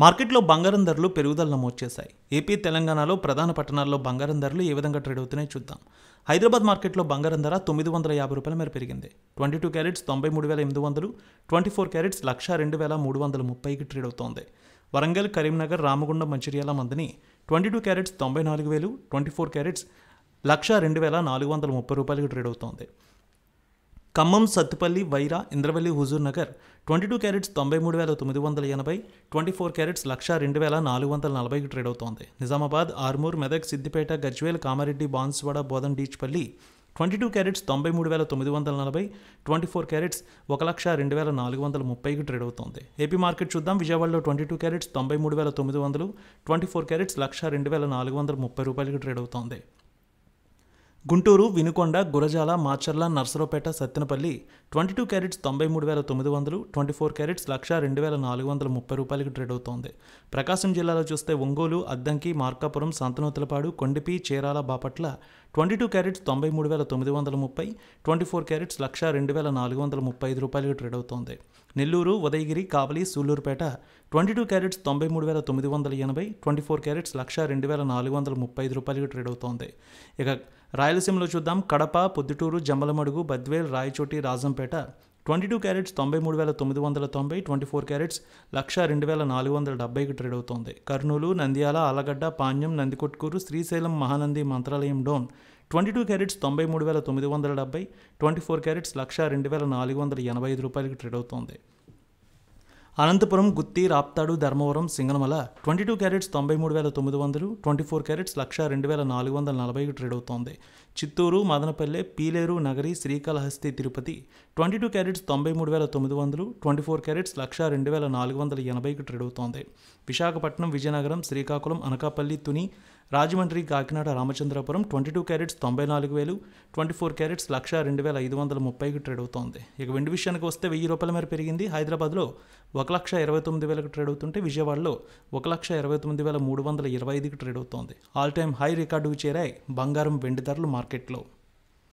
మార్కెట్లో బంగారం ధరలు పెరుగుదల నమోదు చేశాయి. ఏపీ, తెలంగాణలో ప్రధాన పట్టణాల్లో బంగారం ధరలు ఏ విధంగా ట్రేడ్ అవుతున్నాయో చూద్దాం. హైదరాబాద్ మార్కెట్లో బంగారం ధర ₹950 మేర పెరిగింది. 22 క్యారెట్స్ 93,800, 24 క్యారెట్స్ 1,02,330కి ట్రేడ్ అవుతోంది. వరంగల్, కరీంనగర్, రామగుండం, మంచిర్యాల మందని 22 క్యారెట్స్ 94,000, 24 క్యారెట్స్ 102,430 ట్రేడ్ అవుతోంది. ఖమ్మం, సత్తుపల్లి, వైరా, ఇంద్రవెల్లి, హుజూర్ నగర్ 22 క్యారెట్స్ 93,980, 24 క్యారెట్స్ 102,440కి ట్రేడ్ అవుతోంది. నిజామాబాద్, ఆర్మూర్, మెదక్, సిద్దిపేట, గజ్వేల్, కామారెడ్డి, బాన్స్వాడ, బోధన్, డీచ్పల్లి 22 క్యారెట్స్ 93,940, 24 క్యారెట్స్ 1,02,430కి ట్రేడ్ అవుతోంది. ఏపీ మార్కెట్ చూద్దాం. విజయవాడలో 22 క్యారెట్స్ 93,900, 24 క్యారెట్స్ 102,430 ట్రేడ్ అవుతోంది. గుంటూరు, వినుకొండ, గురజాల, మాచర్ల, నర్సరావుపేట, సత్తెనపల్లి 22 క్యారెట్స్ 93,900, 24 క్యారెట్స్ 102,430కి ట్రేడ్ అవుతోంది. ప్రకాశం జిల్లాలో చూస్తే Ongole, Addanki, Markapuram, Santhanuthalapadu, Kondapi, Chirala, Bapatla 22 carats 93,930, 24 carats 102,435 trade అవుతోంది. Nellore, Udayagiri, Kavali, Sullurpeta 22 carats 93,980, 24 carats 102,435 trade అవుతోంది. ఇక రాయలసీమలో చూద్దాం. కడప, పొద్దుటూరు, జమ్మలమడుగు, బద్వేల్, రాయచోటి, రాజంపేట 22 క్యారెట్స్ 93,990, 24 క్యారెట్స్ 102,470కి ట్రేడ్ అవుతోంది. Kurnool, Nandyal, Allagadda, Panyam, Nandikotkur, Srisailam, Mahanandi, Mantralayam, Dhone 22 carats 93,970, 24 carats 102,485 trade అవుతోంది. Anantapur, Gooty, Raptadu, Dharmavaram, Singanamala 22 carats 93,900, 24 carats 102,440 trade అవుతోంది. చిత్తూరు, మదనపల్లె, పీలేరు, నగరి, శ్రీకాళహస్తి, తిరుపతి 22 క్యారెట్స్ 93,900, 24 క్యారెట్స్ 102,480కి ట్రేడ్ అవుతోంది. విశాఖపట్నం, విజయనగరం, శ్రీకాకుళం, అనకాపల్లి, తుని, రాజమండ్రి, కాకినాడ, రామచంద్రపురం 22 క్యారెట్స్ 94,000, 24 క్యారెట్స్ 102,530కి ట్రేడ్ అవుతోంది. ఇక వెండి విషయానికి వస్తే ₹1,000 మేర పెరిగింది. హైదరాబాద్లో 1,29,000కి ట్రేడ్ అవుతుంటే విజయవాడలో 1,29,325కి ట్రేడ్ అవుతోంది. ఆల్ టైమ్ హై రికార్డుకు చేరాయి బంగారం, వెండి ధరలు మార్కెట్లో.